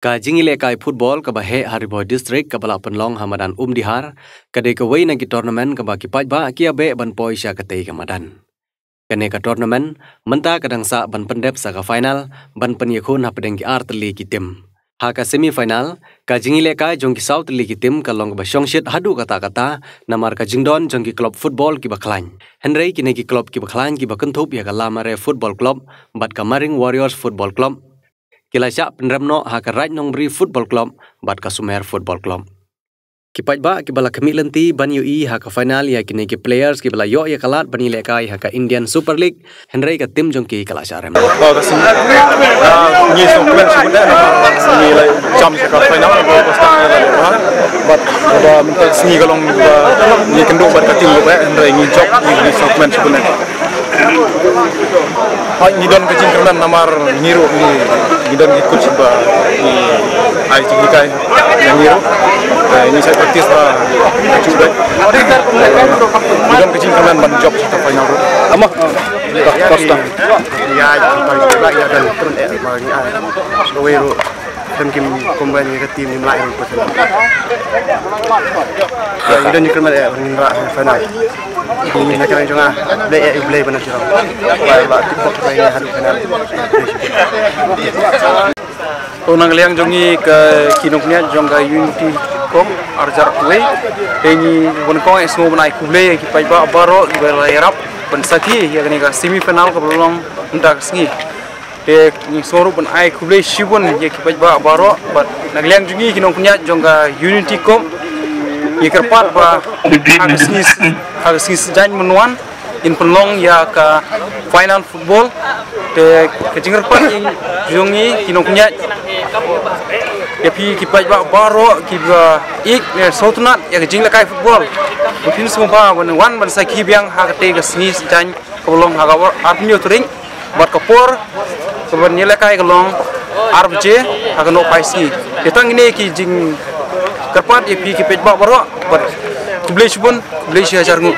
Ka jingile kai football ka bahe Hariboy district ka bala penlong hamadan dihar kade ka wei nagi tournament ka baki paj ba kia be ban poi sya katei ka madan. Kane ka tournament menta kadang sa ban pendep sa ka final ban penyekun hapedeng ki art li ki tim. Ha ka semi final ka jingile kai jong ki south li ki tim ka long ba shongshit hadu kata namar ka jingdon jong ki club football ki baklan. Henry kine ki club ki baklan ki bakentup ya ka lamare football club bat ka Maring Warriors football club. Kila syak penremno haka right nongbri football club bat ka Sumer football club. Kipaj ba kibala kami lenti ban UI haka final ya kini ki players kibala yo ya kalat bani lekai haka Indian Super League Henry ka tim jong ki kala syarem. Oh kasi ni so kwen sebenarnya ni lai jam ka final ba pasta bat ba minta sini kalong ni kendo bat ka tim ba Henry ni jok ni so kwen sebenarnya. Hai ni don kecing kerana namar ngiru ni don ikut coba ni ai cikai yang ngiru ini saya praktis lah coba ni don kecing kerana ban job kita final amah costa ya kita ya dan turun bagi ai soweru dan kim combine ke tim ni mulai pasal ya ni don kerana ngira final ini nak kena jangan play benar sih lah tiktok ini harus kena orang liang jongi ke kinoknya jongga unity kom arjar kue ini bukan semua benai kule kita iba baro berlayar pensaki ya kena semi final ke belum hendak sengi ni soru benai kule shibun ya kita iba baro but nak liang jongi kinoknya jongga unity kom ikerpat ba agak jangan menuan in penlong ya ke final football te kecingkerpat yang jongi kinoknya ya pi kipai ba baro kiba ik sotnat ya kecing lekai football mungkin semua wan ban saki biang hakate ke sini jangan kolong hagawar arpnyo turing bat kapor sebenarnya lekai kolong arbje hagano paisi ketang ini ki jing kerpat ya pi kipai ba baro bat kublai subun kublai sya jarngu